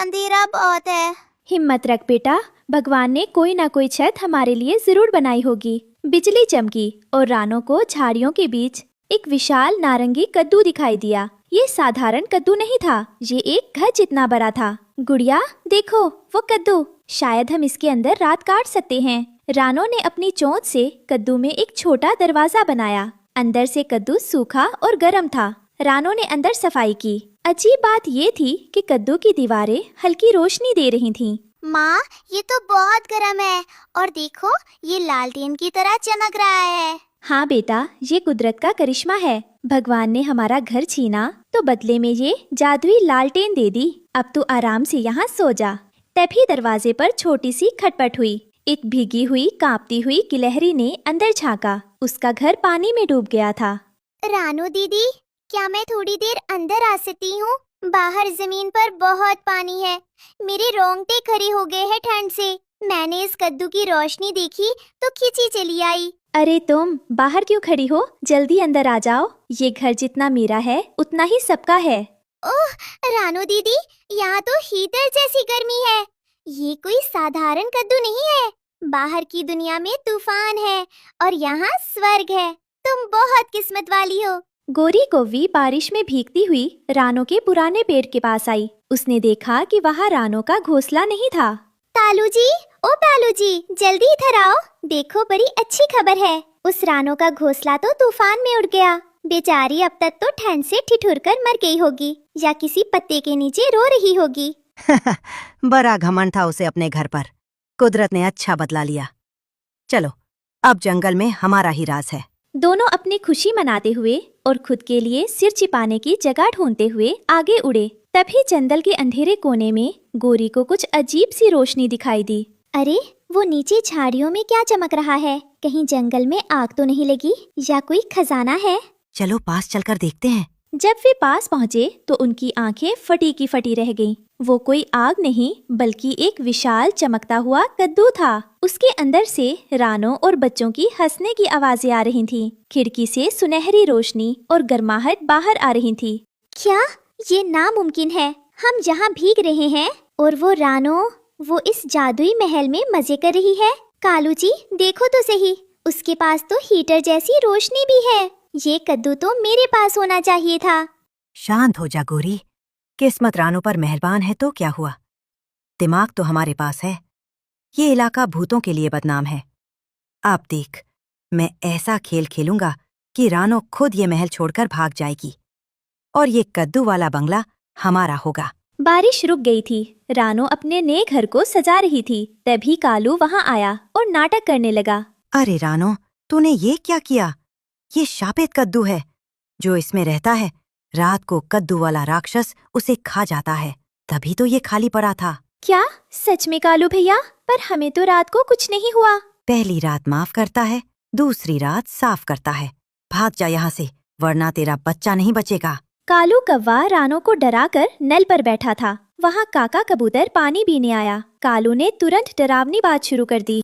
अंधेरा बहुत है। हिम्मत रख बेटा, भगवान ने कोई ना कोई छत हमारे लिए जरूर बनाई होगी। बिजली चमकी और रानो को झाड़ियों के बीच एक विशाल नारंगी कद्दू दिखाई दिया। ये साधारण कद्दू नहीं था, ये एक घर जितना बड़ा था। गुड़िया देखो वो कद्दू, शायद हम इसके अंदर रात काट सकते हैं। रानो ने अपनी चोंच से कद्दू में एक छोटा दरवाजा बनाया। अंदर से कद्दू सूखा और गर्म था। रानो ने अंदर सफाई की। अजीब बात ये थी कि कद्दू की दीवारें हल्की रोशनी दे रही थीं। माँ, ये तो बहुत गर्म है और देखो ये लालटेन की तरह चमक रहा है। हाँ बेटा, ये कुदरत का करिश्मा है। भगवान ने हमारा घर छीना तो बदले में ये जादुई लालटेन दे दी। अब तू आराम से यहाँ सो जा। तभी दरवाजे पर छोटी सी खटपट हुई। एक भीगी हुई कांपती हुई गिलहरी ने अंदर झांका। उसका घर पानी में डूब गया था। रानू दीदी, क्या मैं थोड़ी देर अंदर आ सकती हूँ? बाहर जमीन पर बहुत पानी है, मेरे रोंगटे खड़े हो गए हैं ठंड से। मैंने इस कद्दू की रोशनी देखी तो खिंची चली आई। अरे तुम बाहर क्यों खड़ी हो? जल्दी अंदर आ जाओ। ये घर जितना मेरा है उतना ही सबका है। ओह रानू दीदी, यहाँ तो हीटर जैसी गर्मी है। ये कोई साधारण कद्दू नहीं है। बाहर की दुनिया में तूफान है और यहाँ स्वर्ग है। तुम बहुत किस्मत वाली हो। गोरी कौवी बारिश में भीगती हुई रानो के पुराने पेड़ के पास आई। उसने देखा कि वहाँ रानो का घोंसला नहीं था। तालू जी, ओ तालू जी, जल्दी इधर आओ। देखो बड़ी अच्छी खबर है। उस रानो का घोंसला तो तूफान में उड़ गया। बेचारी अब तक तो ठंड से ठिठुर कर मर गई होगी या किसी पत्ते के नीचे रो रही होगी। बड़ा घमंड था उसे अपने घर पर। कुदरत ने अच्छा बदला लिया। चलो, अब जंगल में हमारा ही राज है। दोनों अपनी खुशी मनाते हुए और खुद के लिए सिर छिपाने की जगह ढूंढते हुए आगे उड़े। तभी जंगल के अंधेरे कोने में गोरी को कुछ अजीब सी रोशनी दिखाई दी। अरे वो नीचे झाड़ियों में क्या चमक रहा है? कहीं जंगल में आग तो नहीं लगी या कोई खजाना है? चलो पास चलकर देखते हैं। जब वे पास पहुँचे तो उनकी आंखें फटी की फटी रह गईं। वो कोई आग नहीं बल्कि एक विशाल चमकता हुआ कद्दू था। उसके अंदर से रानो और बच्चों की हंसने की आवाजें आ रही थीं। खिड़की से सुनहरी रोशनी और गर्माहट बाहर आ रही थी। क्या ये नामुमकिन है? हम जहाँ भीग रहे हैं और वो रानो, वो इस जादुई महल में मजे कर रही है। कालू जी देखो तो सही, उसके पास तो हीटर जैसी रोशनी भी है। ये कद्दू तो मेरे पास होना चाहिए था। शांत हो जा गोरी। किस्मत रानो पर मेहरबान है तो क्या हुआ? दिमाग तो हमारे पास है। ये इलाका भूतों के लिए बदनाम है। आप देख, मैं ऐसा खेल खेलूंगा कि रानो खुद ये महल छोड़कर भाग जाएगी और ये कद्दू वाला बंगला हमारा होगा। बारिश रुक गई थी। रानो अपने नए घर को सजा रही थी। तभी कालू वहाँ आया और नाटक करने लगा। अरे रानो, तूने ये क्या किया? ये शापित कद्दू है। जो इसमें रहता है, रात को कद्दू वाला राक्षस उसे खा जाता है। तभी तो ये खाली पड़ा था। क्या सच में कालू भैया? पर हमें तो रात को कुछ नहीं हुआ। पहली रात माफ करता है, दूसरी रात साफ करता है। भाग जा यहाँ से, वरना तेरा बच्चा नहीं बचेगा। कालू कौवा रानो को डराकर नल पर बैठा था। वहाँ काका कबूतर पानी पीने आया। कालू ने तुरंत डरावनी बात शुरू कर दी।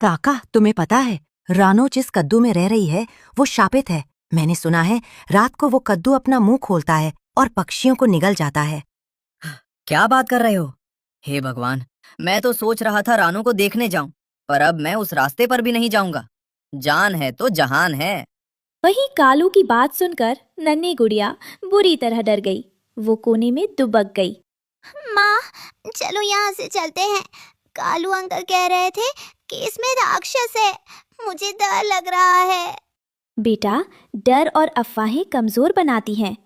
काका, तुम्हें पता है रानो जिस कद्दू में रह रही है वो शापित है। मैंने सुना है रात को वो कद्दू अपना मुंह खोलता है और पक्षियों को निगल जाता है। क्या बात कर रहे हो? हे भगवान, मैं तो सोच रहा था रानो को देखने जाऊं, पर अब मैं उस रास्ते पर भी नहीं जाऊंगा। जान है तो जहान है। वहीं कालू की बात सुनकर नन्ही गुड़िया बुरी तरह डर गई। वो कोने में दुबक गई। माँ चलो यहाँ से चलते हैं। कालू अंकल कह रहे थे कि इसमें राक्षस है। मुझे डर लग रहा है। बेटा, डर और अफवाहें कमजोर बनाती हैं।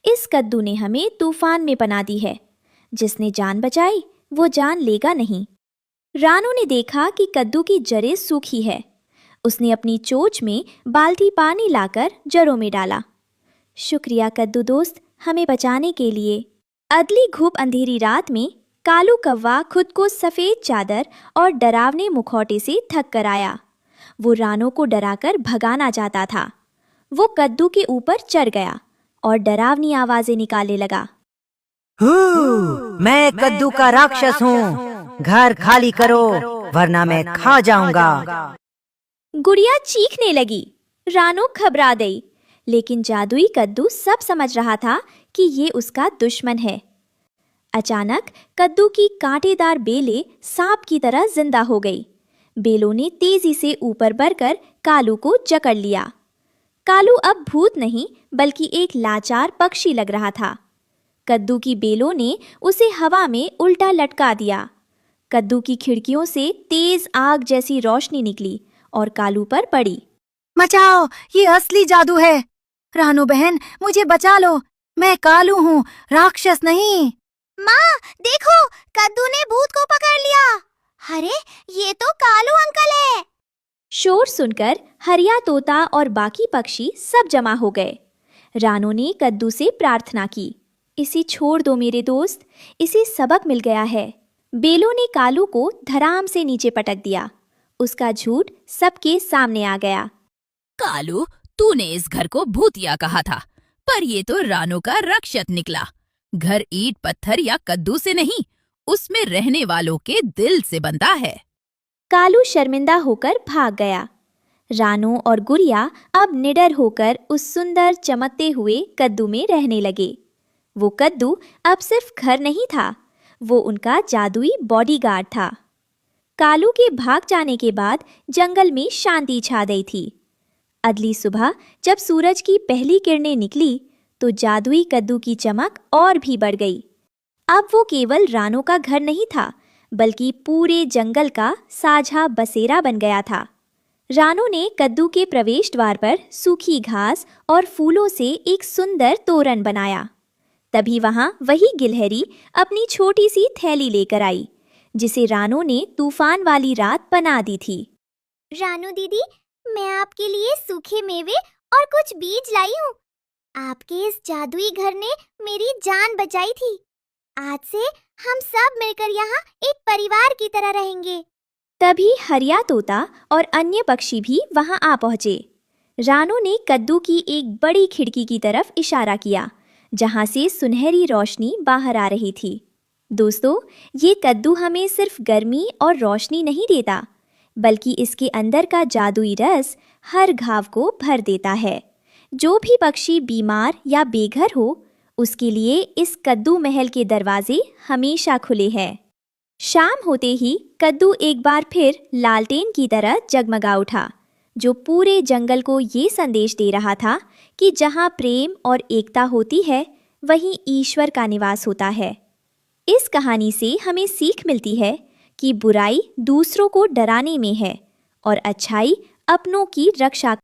इस कद्दू ने हमें तूफान में बना दी है। जिसने जान बचाई वो जान लेगा नहीं। रानो ने देखा कि कद्दू की जड़ें सूखी है। उसने अपनी चोंच में बाल्टी पानी लाकर जड़ों में डाला। शुक्रिया कद्दू दोस्त, हमें बचाने के लिए। अगली घूप अंधेरी रात में कालू कौवा खुद को सफेद चादर और डरावने मुखौटे से थक कर आया। वो रानो को डराकर भगाना चाहता था। वो कद्दू के ऊपर चढ़ गया और डरावनी आवाजें निकालने लगा। मैं कद्दू का राक्षस हूँ, घर खाली करो वरना मैं खा जाऊंगा। गुड़िया चीखने लगी। रानो घबरा गई, लेकिन जादुई कद्दू सब समझ रहा था कि ये उसका दुश्मन है। अचानक कद्दू की कांटेदार बेलें सांप की तरह जिंदा हो गई। बेलों ने तेजी से ऊपर बढ़कर कालू को जकड़ लिया। कालू अब भूत नहीं बल्कि एक लाचार पक्षी लग रहा था। कद्दू की बेलों ने उसे हवा में उल्टा लटका दिया। कद्दू की खिड़कियों से तेज आग जैसी रोशनी निकली और कालू पर पड़ी। बचाओ, ये असली जादू है। रानू बहन, मुझे बचा लो। मैं कालू हूँ, राक्षस नहीं। माँ देखो, कद्दू ने भूत को पकड़ लिया। अरे ये तो कालू अंकल है। शोर सुनकर हरिया तोता और बाकी पक्षी सब जमा हो गए। रानू ने कद्दू से प्रार्थना की, इसे छोड़ दो मेरे दोस्त, इसे सबक मिल गया है। बेलों ने कालू को धड़ाम से नीचे पटक दिया। उसका झूठ सबके सामने आ गया। कालू, तूने इस घर को भूतिया कहा था, पर ये तो रानू का रक्षक निकला। घर ईंट पत्थर या कद्दू से नहीं, उसमें रहने वालों के दिल से बनता है। कालू शर्मिंदा होकर भाग गया। रानू और गुड़िया अब निडर होकर उस सुंदर चमकते हुए कद्दू में रहने लगे। वो कद्दू अब सिर्फ घर नहीं था, वो उनका जादुई बॉडीगार्ड था। कालू के भाग जाने के बाद जंगल में शांति छा गई थी। अगली सुबह जब सूरज की पहली किरणें निकली तो जादुई कद्दू की चमक और भी बढ़ गई। अब वो केवल रानू का घर नहीं था, बल्कि पूरे जंगल का साझा बसेरा बन गया था। रानू ने कद्दू के प्रवेश द्वार पर सूखी घास और फूलों से एक सुंदर तोरण बनाया। तभी वहां वही गिलहरी अपनी छोटी सी थैली लेकर आई, जिसे रानू ने तूफान वाली रात बना दी थी। रानू दीदी, मैं आपके लिए सूखे मेवे और कुछ बीज लाई हूँ। आपके इस जादुई घर ने मेरी जान बचाई थी। आज से हम सब मिलकर यहाँ एक परिवार की तरह रहेंगे। तभी हरिया तोता और अन्य पक्षी भी वहां आ पहुंचे। रानू ने कद्दू की एक बड़ी खिड़की की तरफ इशारा किया, जहां से सुनहरी रोशनी बाहर आ रही थी। दोस्तों, ये कद्दू हमें सिर्फ गर्मी और रोशनी नहीं देता, बल्कि इसके अंदर का जादुई रस हर घाव को भर देता है। जो भी पक्षी बीमार या बेघर हो, उसके लिए इस कद्दू महल के दरवाजे हमेशा खुले हैं। शाम होते ही कद्दू एक बार फिर लालटेन की तरह जगमगा उठा, जो पूरे जंगल को ये संदेश दे रहा था कि जहाँ प्रेम और एकता होती है, वहीं ईश्वर का निवास होता है। इस कहानी से हमें सीख मिलती है कि बुराई दूसरों को डराने में है और अच्छाई अपनों की रक्षा